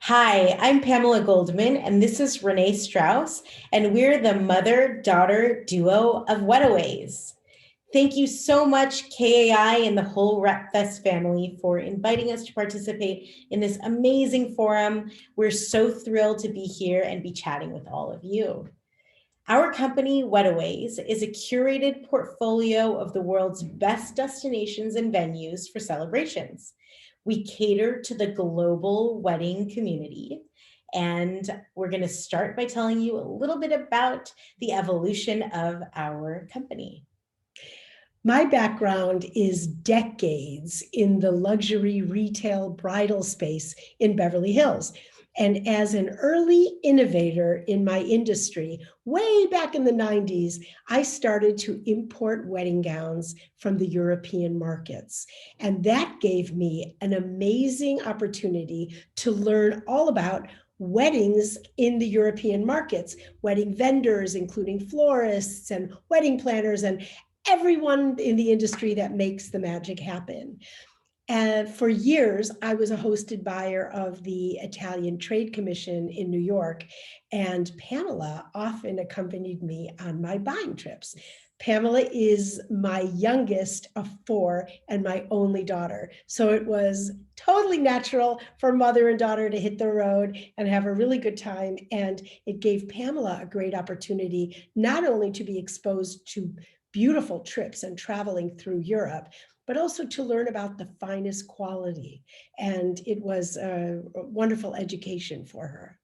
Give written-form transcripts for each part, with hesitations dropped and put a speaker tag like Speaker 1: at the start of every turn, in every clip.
Speaker 1: Hi, I'm Pamela Goldman, and this is Renee Strauss, and we're the mother-daughter duo of Wedaways. Thank you so much, KAI and the whole RepFest family, for inviting us to participate in this amazing forum. We're so thrilled to be here and be chatting with all of you. Our company, Wedaways, is a curated portfolio of the world's best destinations and venues for celebrations. We cater to the global wedding community, and we're going to start by telling you a little bit about the evolution of our company.
Speaker 2: My background is decades in the luxury retail bridal space in Beverly Hills. And as an early innovator in my industry, way back in the 90s, I started to import wedding gowns from the European markets. And that gave me an amazing opportunity to learn all about weddings in the European markets, wedding vendors, including florists and wedding planners and everyone in the industry that makes the magic happen. And for years, I was a hosted buyer of the Italian Trade Commission in New York, and Pamela often accompanied me on my buying trips. Pamela is my youngest of four and my only daughter. So it was totally natural for mother and daughter to hit the road and have a really good time. And it gave Pamela a great opportunity, not only to be exposed to beautiful trips and traveling through Europe, but also to learn about the finest quality. And it was a wonderful education for her.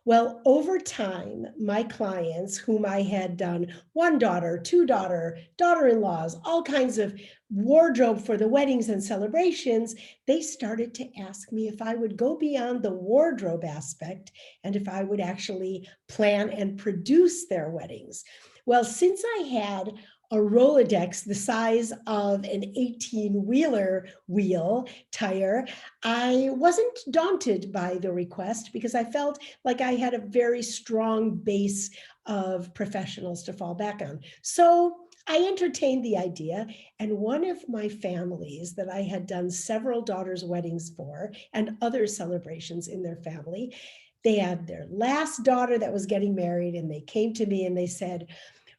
Speaker 2: Well, over time, my clients, whom I had done one daughter, two daughter-in-laws, all kinds of wardrobe for the weddings and celebrations, they started to ask me if I would go beyond the wardrobe aspect and if I would actually plan and produce their weddings. Well, since I had a Rolodex the size of an 18-wheeler wheel tire, I wasn't daunted by the request because I felt like I had a very strong base of professionals to fall back on. So I entertained the idea, and one of my families that I had done several daughters' weddings for and other celebrations in their family, they had their last daughter that was getting married, and they came to me and they said,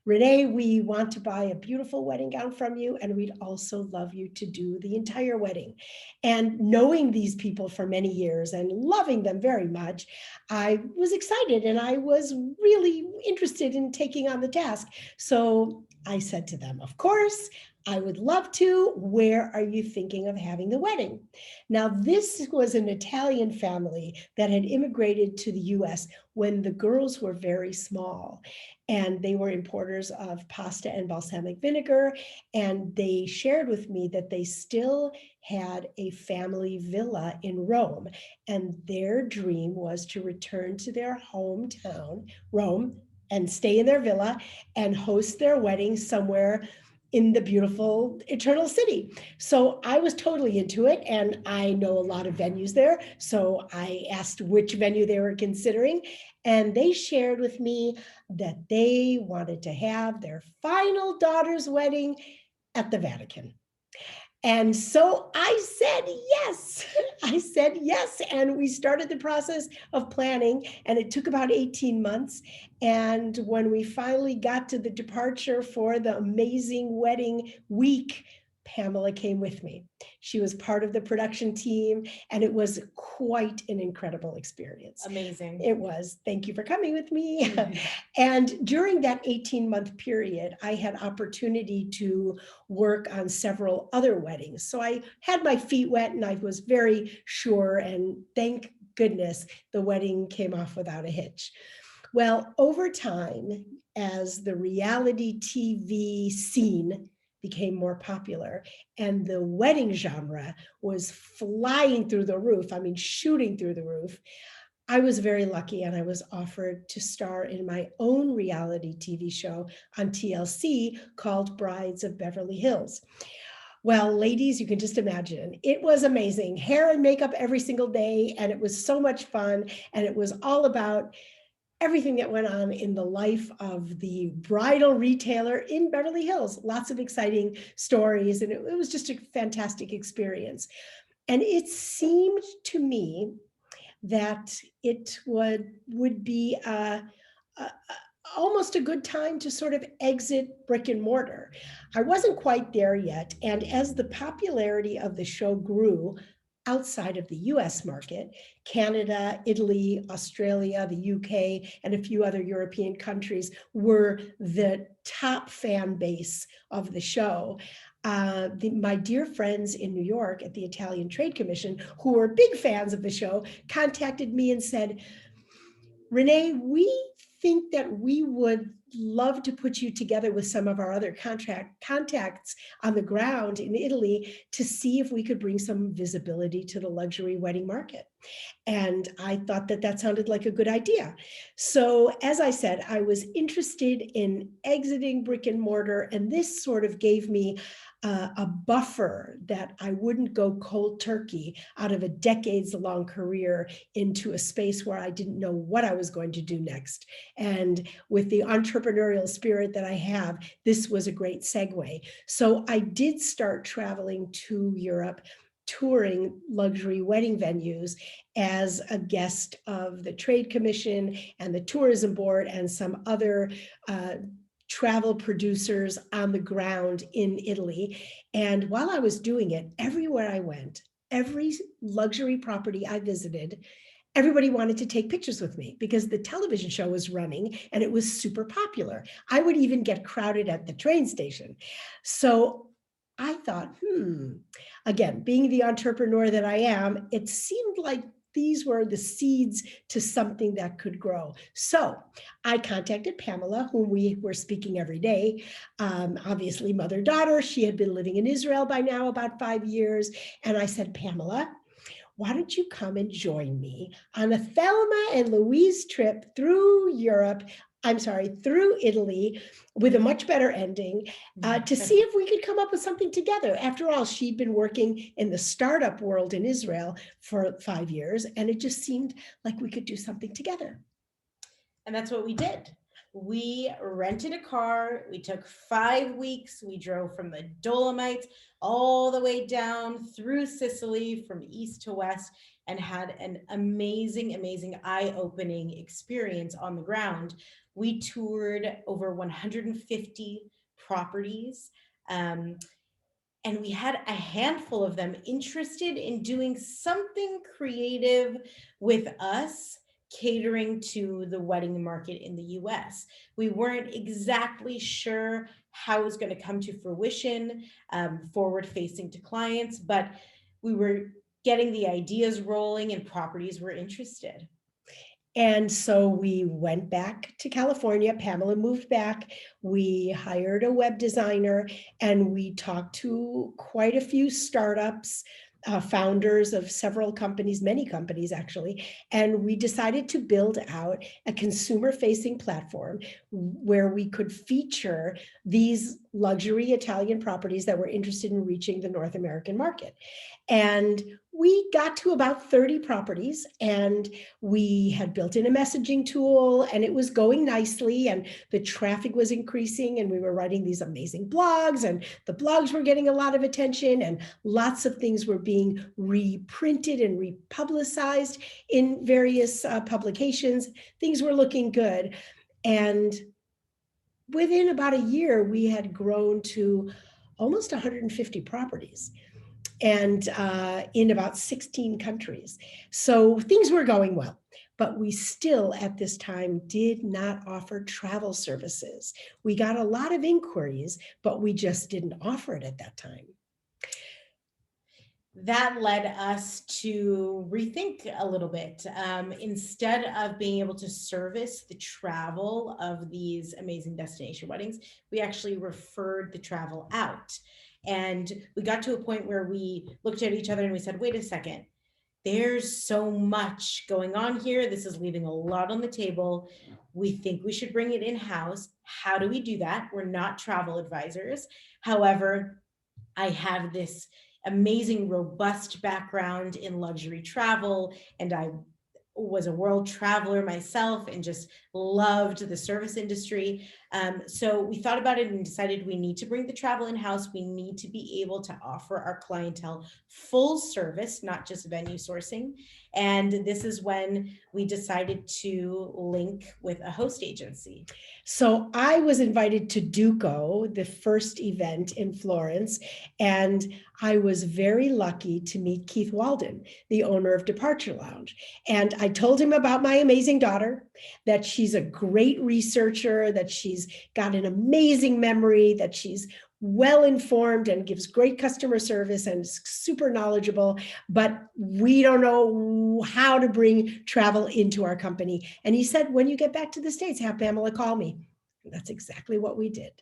Speaker 2: Renee, we want to buy a beautiful wedding gown from you, and we'd also love you to do the entire wedding. And knowing these people for many years and loving them very much, I was excited and I was really interested in taking on the task. So I said to them, of course, I would love to. Where are you thinking of having the wedding? Now, this was an Italian family that had immigrated to the US when the girls were very small. And they were importers of pasta and balsamic vinegar. And they shared with me that they still had a family villa in Rome. And their dream was to return to their hometown, Rome, and stay in their villa and host their wedding somewhere in the beautiful Eternal City. So I was totally into it, and I know a lot of venues there. So I asked which venue they were considering, and they shared with me that they wanted to have their final daughter's wedding at the Vatican. And so I said yes. I said yes. And we started the process of planning, and it took about 18 months. And when we finally got to the departure for the amazing wedding week, Pamela came with me. She was part of the production team, and it was quite an incredible experience.
Speaker 1: Amazing.
Speaker 2: It was. Thank you for coming with me. And during that 18-month period, I had opportunity to work on several other weddings. So I had my feet wet, and I was very sure, and thank goodness the wedding came off without a hitch. Well, over time, as the reality TV scene became more popular and the wedding genre was flying through the roof, I mean, shooting through the roof, I was very lucky, and I was offered to star in my own reality TV show on TLC called Brides of Beverly Hills. Well, ladies, you can just imagine. It was amazing. Hair and makeup every single day, and it was so much fun, and it was all about everything that went on in the life of the bridal retailer in Beverly Hills. Lots of exciting stories, and it was just a fantastic experience. And it seemed to me that it would be a, almost a good time to sort of exit brick and mortar. I wasn't quite there yet. And as the popularity of the show grew outside of the US market, Canada, Italy, Australia, the UK, and a few other European countries were the top fan base of the show. My dear friends in New York at the Italian Trade Commission, who were big fans of the show, contacted me and said, Renee, we think that we would love to put you together with some of our other contacts on the ground in Italy to see if we could bring some visibility to the luxury wedding market. And I thought that that sounded like a good idea. So as I said, I was interested in exiting brick and mortar, and this sort of gave me a buffer that I wouldn't go cold turkey out of a decades-long career into a space where I didn't know what I was going to do next. And with the entrepreneurial spirit that I have, this was a great segue. So I did start traveling to Europe, touring luxury wedding venues as a guest of the Trade Commission and the Tourism Board and some other travel producers on the ground in Italy. And while I was doing it, everywhere I went, every luxury property I visited, everybody wanted to take pictures with me because the television show was running and it was super popular. I would even get crowded at the train station. So I thought, again, being the entrepreneur that I am, it seemed like these were the seeds to something that could grow. So I contacted Pamela, whom we were speaking every day, obviously mother-daughter. She had been living in Israel by now about 5 years. And I said, Pamela, why don't you come and join me on a Thelma and Louise trip through Europe, through Italy, with a much better ending, to see if we could come up with something together. After all, she'd been working in the startup world in Israel for 5 years, and it just seemed like we could do something together.
Speaker 1: And that's what we did. We rented a car. We took 5 weeks. We drove from the Dolomites all the way down through Sicily from east to west and had an amazing, amazing eye-opening experience on the ground. We toured over 150 properties. And we had a handful of them interested in doing something creative with us, catering to the wedding market in the US. We weren't exactly sure how it was going to come to fruition, forward facing to clients, but we were getting the ideas rolling and properties were interested.
Speaker 2: And so we went back to California. Pamela moved back. We hired a web designer and we talked to quite a few startups, founders of several companies, many companies actually. And we decided to build out a consumer-facing platform where we could feature these luxury Italian properties that were interested in reaching the North American market. And we got to about 30 properties and we had built in a messaging tool and it was going nicely and the traffic was increasing and we were writing these amazing blogs and the blogs were getting a lot of attention and lots of things were being reprinted and republicized in various publications. Things were looking good. And within about a year, we had grown to almost 150 properties and in about 16 countries. So things were going well, but we still at this time did not offer travel services. We got a lot of inquiries, but we just didn't offer it at that time.
Speaker 1: That led us to rethink a little bit. Instead of being able to service the travel of these amazing destination weddings, we actually referred the travel out. And we got to a point where we looked at each other and we said, wait a second, there's so much going on here. This is leaving a lot on the table. We think we should bring it in-house. How do we do that? We're not travel advisors. However, I have this amazing, robust background in luxury travel, and I was a world traveler myself and just loved the service industry. So we thought about it and decided we need to bring the travel in-house. We need to be able to offer our clientele full service, not just venue sourcing. And this is when we decided to link with a host agency.
Speaker 2: So I was invited to Duco, the first event in Florence, and I was very lucky to meet Keith Walden, the owner of Departure Lounge. And I told him about my amazing daughter, that she's a great researcher, that she's got an amazing memory, that she's well informed and gives great customer service and is super knowledgeable, but we don't know how to bring travel into our company. And he said, when you get back to the States, have Pamela call me. And that's exactly what we did.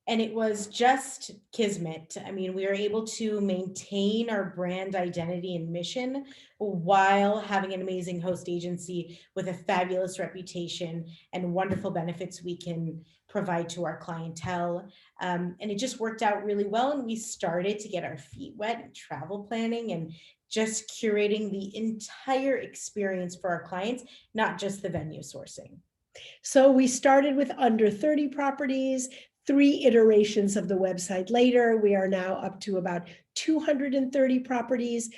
Speaker 1: And it was just kismet. I mean, we were able to maintain our brand identity and mission while having an amazing host agency with a fabulous reputation and wonderful benefits we can provide to our clientele. And it just worked out really well. And we started to get our feet wet in travel planning and just curating the entire experience for our clients, not just the venue sourcing.
Speaker 2: So we started with under 30 properties. 3 iterations of the website later, we are now up to about 230 properties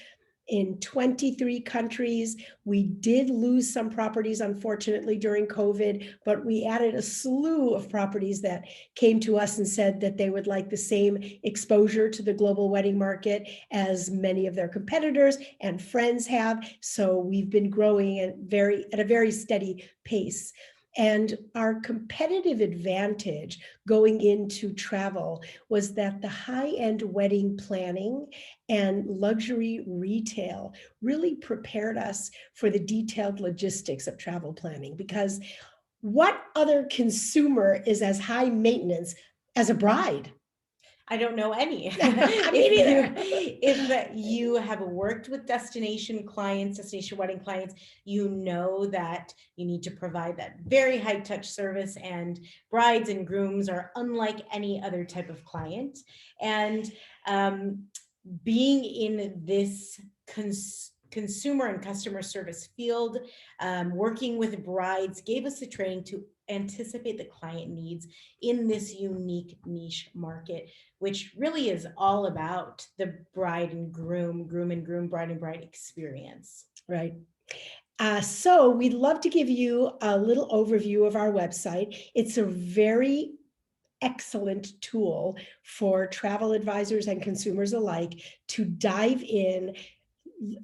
Speaker 2: in 23 countries. We did lose some properties, unfortunately, during COVID, but we added a slew of properties that came to us and said that they would like the same exposure to the global wedding market as many of their competitors and friends have. So we've been growing at a very steady pace. And our competitive advantage going into travel was that the high-end wedding planning and luxury retail really prepared us for the detailed logistics of travel planning, because what other consumer is as high maintenance as a bride?
Speaker 1: I don't know any.
Speaker 2: Me neither.
Speaker 1: If you have worked with destination clients, destination wedding clients, you know that you need to provide that very high touch service, and brides and grooms are unlike any other type of client. And being in this consumer and customer service field, working with brides gave us the training to anticipate the client needs in this unique niche market, which really is all about the bride and groom, groom and groom, bride and bride experience.
Speaker 2: Right. So we'd love to give you a little overview of our website. It's a very excellent tool for travel advisors and consumers alike to dive in,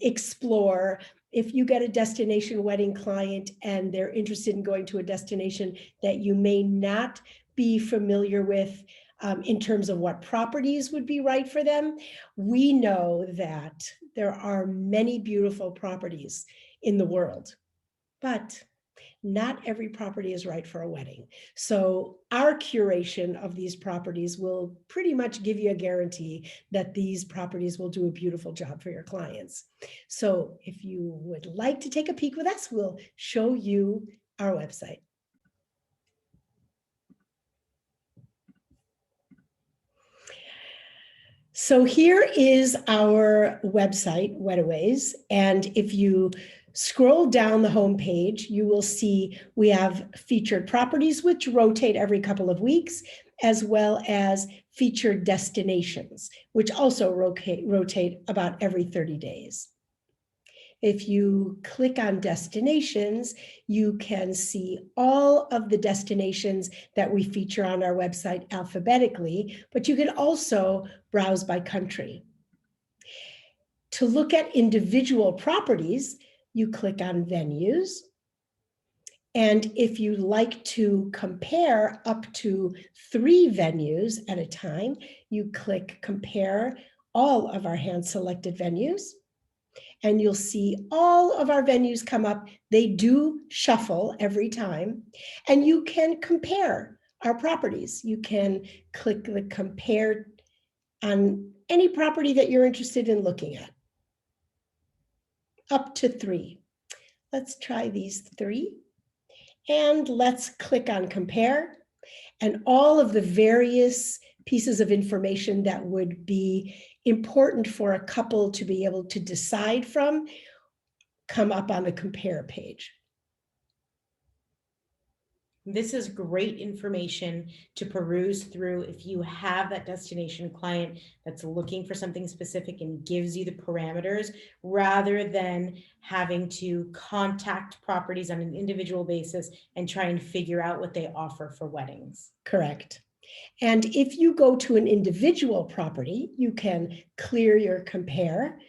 Speaker 2: explore. If you get a destination wedding client and they're interested in going to a destination that you may not be familiar with in terms of what properties would be right for them, we know that there are many beautiful properties in the world, but not every property is right for a wedding. So our curation of these properties will pretty much give you a guarantee that these properties will do a beautiful job for your clients. So if you would like to take a peek with us, we'll show you our website. So here is our website, Wedaways, and if you scroll down the homepage, you will see we have featured properties which rotate every couple of weeks, as well as featured destinations, which also rotate about every 30 days. If you click on destinations, you can see all of the destinations that we feature on our website alphabetically, but you can also browse by country. To look at individual properties, you click on venues. And if you like to compare up to 3 venues at a time, you click compare all of our hand-selected venues. And you'll see all of our venues come up. They do shuffle every time. And you can compare our properties. You can click the compare on any property that you're interested in looking at. Up to 3. Let's try these 3. And let's click on compare. And all of the various pieces of information that would be important for a couple to be able to decide from come up on the compare page.
Speaker 1: This is great information to peruse through if you have that destination client that's looking for something specific and gives you the parameters, rather than having to contact properties on an individual basis and try and figure out what they offer for weddings.
Speaker 2: Correct. And if you go to an individual property, you can clear your compare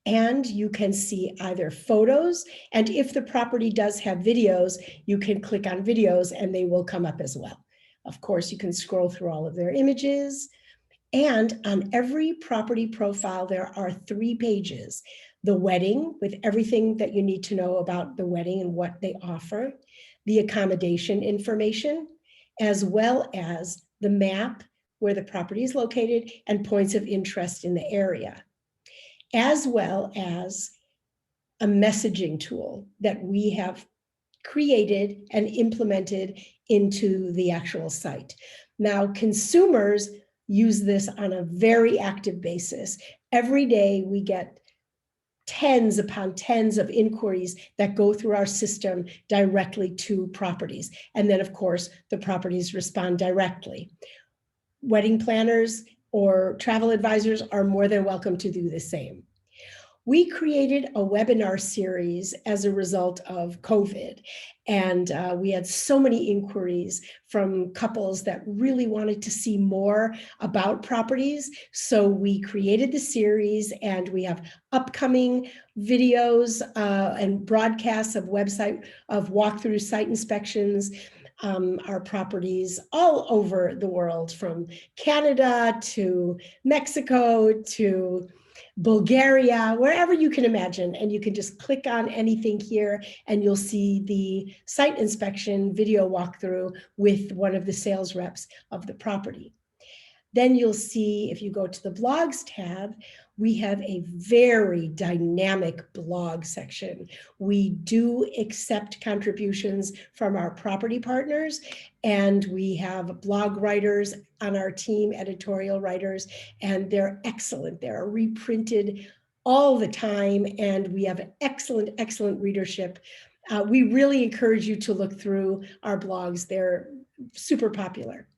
Speaker 2: and you can see either photos. And if the property does have videos, you can click on videos and they will come up as well. Of course, you can scroll through all of their images. And on every property profile, there are 3 pages. The wedding, with everything that you need to know about the wedding and what they offer, the accommodation information, as well as the map where the property is located and points of interest in the area, as well as a messaging tool that we have created and implemented into the actual site. Now, consumers use this on a very active basis. Every day we get tens upon tens of inquiries that go through our system directly to properties. And then, of course, the properties respond directly. Wedding planners or travel advisors are more than welcome to do the same. We created a webinar series as a result of COVID, and we had so many inquiries from couples that really wanted to see more about properties. So we created the series, and we have upcoming videos and broadcasts of walkthrough site inspections. Our properties all over the world, from Canada to Mexico to Bulgaria, wherever you can imagine. And you can just click on anything here and you'll see the site inspection video walkthrough with one of the sales reps of the property. Then you'll see, if you go to the blogs tab, we have a very dynamic blog section. We do accept contributions from our property partners, and we have blog writers on our team, editorial writers, and they're excellent. They're reprinted all the time, and we have excellent, excellent readership. We really encourage you to look through our blogs. They're super popular.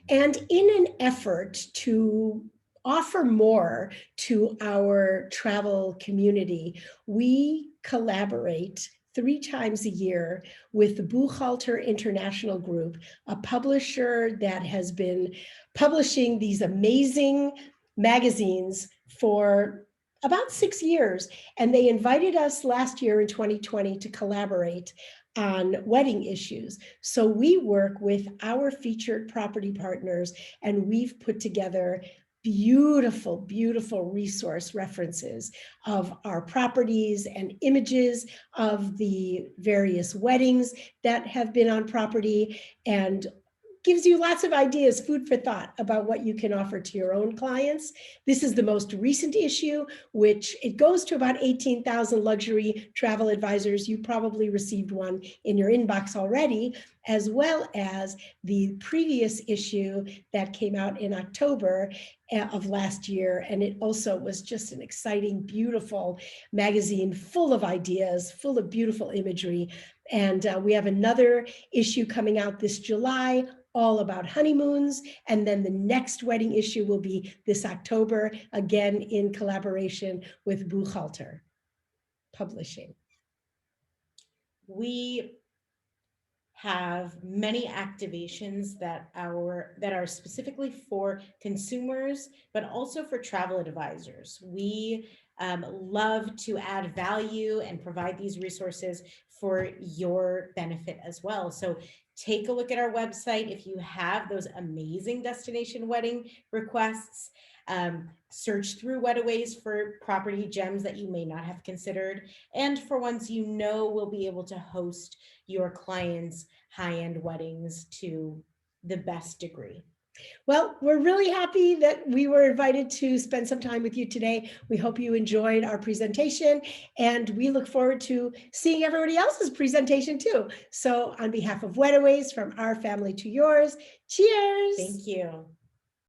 Speaker 2: And in an effort to offer more to our travel community, we collaborate 3 times a year with the Buchhalter International Group, a publisher that has been publishing these amazing magazines for about 6 years. And they invited us last year in 2020 to collaborate on wedding issues. So we work with our featured property partners, and we've put together beautiful, beautiful resource references of our properties and images of the various weddings that have been on property, and gives you lots of ideas, food for thought about what you can offer to your own clients. This is the most recent issue, which it goes to about 18,000 luxury travel advisors. You probably received one in your inbox already, as well as the previous issue that came out in October of last year. And it also was just an exciting, beautiful magazine full of ideas, full of beautiful imagery. And we have another issue coming out this July, all about honeymoons. And then the next wedding issue will be this October, again in collaboration with Buchhalter Publishing.
Speaker 1: We have many activations that are specifically for consumers, but also for travel advisors. We love to add value and provide these resources for your benefit as well. So take a look at our website. If you have those amazing destination wedding requests, search through Wedaways for property gems that you may not have considered, and for ones you know will be able to host your clients' high-end weddings to the best degree.
Speaker 2: Well, we're really happy that we were invited to spend some time with you today. We hope you enjoyed our presentation, and we look forward to seeing everybody else's presentation too. So on behalf of Wedaways, from our family to yours, cheers.
Speaker 1: Thank you.